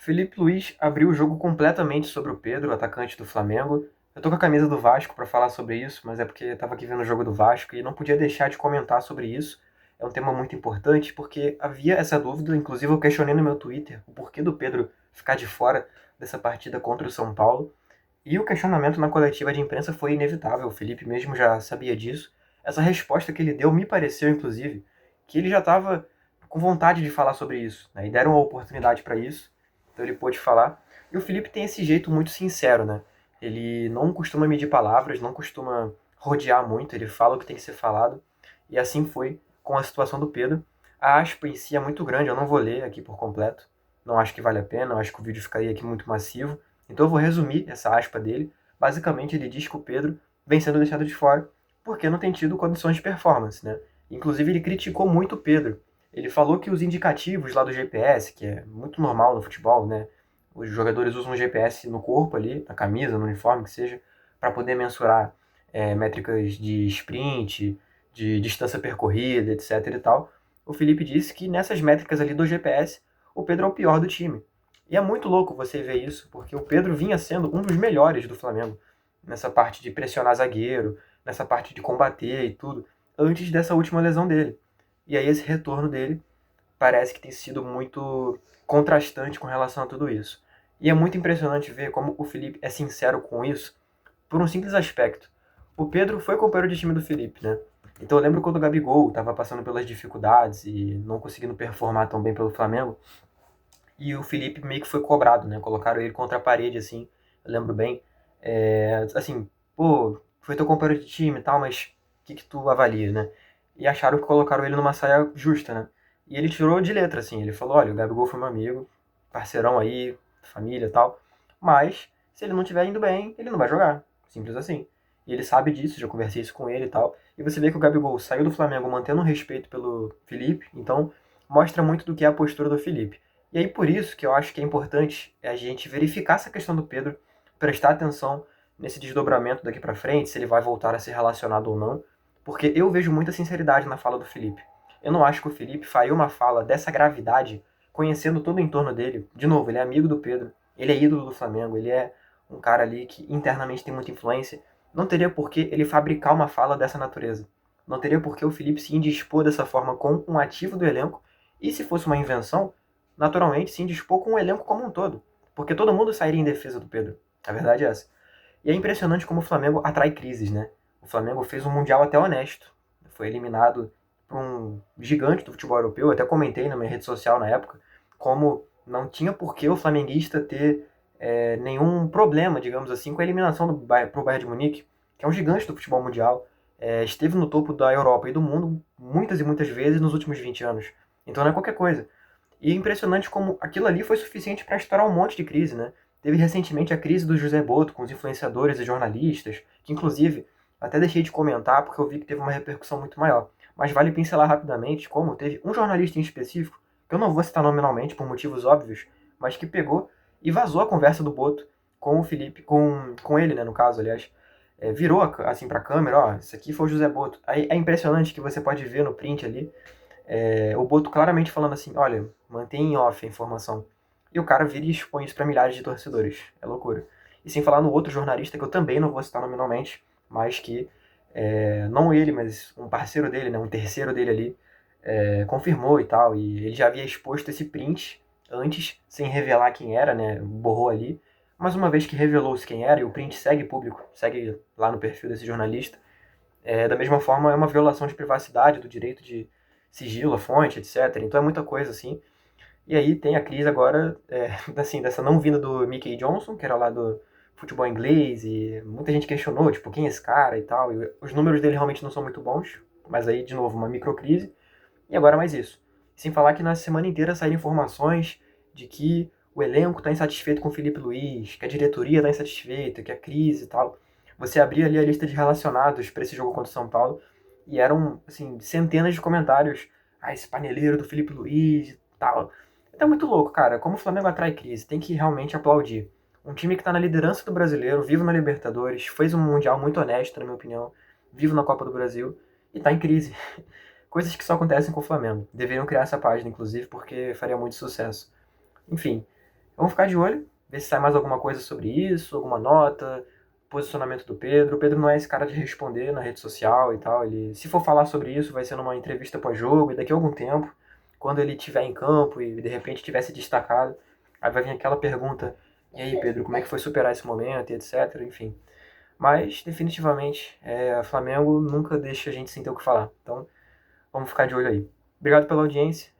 Felipe Luiz abriu o jogo completamente sobre o Pedro, atacante do Flamengo. Eu tô com a camisa do Vasco pra falar sobre isso, mas é porque eu tava aqui vendo o jogo do Vasco e não podia deixar de comentar sobre isso. É um tema muito importante porque havia essa dúvida, inclusive eu questionei no meu Twitter o porquê do Pedro ficar de fora dessa partida contra o São Paulo. E o questionamento na coletiva de imprensa foi inevitável, o Felipe mesmo já sabia disso. Essa resposta que ele deu me pareceu, inclusive, que ele já estava com vontade de falar sobre isso, né? E deram uma oportunidade para isso, então ele pôde falar. E o Felipe tem esse jeito muito sincero, né? Ele não costuma medir palavras, não costuma rodear muito, ele fala o que tem que ser falado. E assim foi com a situação do Pedro. A aspa em si é muito grande, eu não vou ler aqui por completo. Não acho que vale a pena, eu acho que o vídeo ficaria aqui muito massivo. Então eu vou resumir essa aspa dele. Basicamente, ele diz que o Pedro vem sendo deixado de fora porque não tem tido condições de performance, né? Inclusive, ele criticou muito o Pedro. Ele falou que os indicativos lá do GPS, que é muito normal no futebol, né? Os jogadores usam o GPS no corpo ali, na camisa, no uniforme, que seja, para poder mensurar métricas de sprint, de distância percorrida, etc e tal. O Felipe disse que nessas métricas ali do GPS, o Pedro é o pior do time. E é muito louco você ver isso, porque o Pedro vinha sendo um dos melhores do Flamengo nessa parte de pressionar zagueiro, nessa parte de combater e tudo, antes dessa última lesão dele. E aí esse retorno dele parece que tem sido muito contrastante com relação a tudo isso. E é muito impressionante ver como o Felipe é sincero com isso, por um simples aspecto. O Pedro foi companheiro de time do Felipe, né? Então eu lembro quando o Gabigol estava passando pelas dificuldades e não conseguindo performar tão bem pelo Flamengo, e o Felipe meio que foi cobrado, né? Colocaram ele contra a parede, assim, eu lembro bem. Assim, pô, foi teu companheiro de time e tal, mas o que tu avalia, né? E acharam que colocaram ele numa saia justa, né? E ele tirou de letra, assim, ele falou, olha, o Gabigol foi meu amigo, parceirão aí, família e tal, mas se ele não estiver indo bem, ele não vai jogar, simples assim. E ele sabe disso, já conversei isso com ele e tal. E você vê que o Gabigol saiu do Flamengo mantendo um respeito pelo Felipe, então mostra muito do que é a postura do Felipe. E aí por isso que eu acho que é importante a gente verificar essa questão do Pedro, prestar atenção nesse desdobramento daqui para frente, se ele vai voltar a ser relacionado ou não, porque eu vejo muita sinceridade na fala do Felipe. Eu não acho que o Felipe faria uma fala dessa gravidade, conhecendo todo o entorno dele. De novo, ele é amigo do Pedro, ele é ídolo do Flamengo, ele é um cara ali que internamente tem muita influência. Não teria por que ele fabricar uma fala dessa natureza. Não teria por que o Felipe se indispor dessa forma com um ativo do elenco. E se fosse uma invenção, naturalmente se indispor com o elenco como um todo. Porque todo mundo sairia em defesa do Pedro. A verdade é essa. E é impressionante como o Flamengo atrai crises, né? O Flamengo fez um Mundial até honesto. Foi eliminado por um gigante do futebol europeu. Eu até comentei na minha rede social na época como não tinha por que o flamenguista ter nenhum problema, digamos assim, com a eliminação do pro Bayern de Munique, que é um gigante do futebol mundial. Esteve no topo da Europa e do mundo muitas e muitas vezes nos últimos 20 anos. Então não é qualquer coisa. E é impressionante como aquilo ali foi suficiente para estourar um monte de crise, né? Teve recentemente a crise do José Boto com os influenciadores e jornalistas, que inclusive até deixei de comentar porque eu vi que teve uma repercussão muito maior. Mas vale pincelar rapidamente como teve um jornalista em específico, que eu não vou citar nominalmente por motivos óbvios, mas que pegou e vazou a conversa do Boto com o Felipe, com ele, né, no caso, aliás. Virou assim pra câmera, ó, isso aqui foi o José Boto. Aí é impressionante que você pode ver no print ali o Boto claramente falando assim, olha, mantém em off a informação. E o cara vira e expõe isso para milhares de torcedores. É loucura. E sem falar no outro jornalista, que eu também não vou citar nominalmente, mas que, não ele, mas um parceiro dele, né, um terceiro dele ali, confirmou e tal. E ele já havia exposto esse print antes, sem revelar quem era, né, borrou ali. Mas uma vez que revelou-se quem era, e o print segue público, segue lá no perfil desse jornalista, da mesma forma, é uma violação de privacidade, do direito de sigilo, a fonte, etc. Então é muita coisa assim. E aí tem a crise agora, assim, dessa não vinda do Mickey Johnson, que era lá do futebol inglês, e muita gente questionou, tipo, quem é esse cara e tal. E os números dele realmente não são muito bons, mas aí, de novo, uma microcrise. E agora mais isso. Sem falar que na semana inteira saíram informações de que o elenco está insatisfeito com o Felipe Luiz, que a diretoria está insatisfeita, que a crise e tal. Você abria ali a lista de relacionados para esse jogo contra o São Paulo e eram, assim, centenas de comentários. Ah, esse paneleiro do Felipe Luiz e tal. Então é muito louco, cara. Como o Flamengo atrai crise, tem que realmente aplaudir. Um time que está na liderança do brasileiro, vivo na Libertadores, fez um Mundial muito honesto, na minha opinião, vivo na Copa do Brasil e está em crise. Coisas que só acontecem com o Flamengo. Deveriam criar essa página, inclusive, porque faria muito sucesso. Enfim, Vamos ficar de olho, ver se sai mais alguma coisa sobre isso, alguma nota, posicionamento do Pedro. O Pedro não é esse cara de responder na rede social e tal. Ele, se for falar sobre isso, vai ser numa entrevista pós-jogo e daqui a algum tempo, quando ele estiver em campo e de repente tivesse destacado, aí vai vir aquela pergunta: e aí, Pedro, como é que foi superar esse momento e etc. Enfim. Mas, definitivamente, Flamengo nunca deixa a gente sem ter o que falar. Então, vamos ficar de olho aí. Obrigado pela audiência.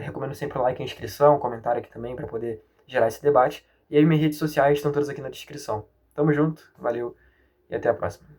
Recomendo sempre o like, a inscrição, comentário aqui também para poder gerar esse debate. E aí, minhas redes sociais estão todas aqui na descrição. Tamo junto, valeu e até a próxima.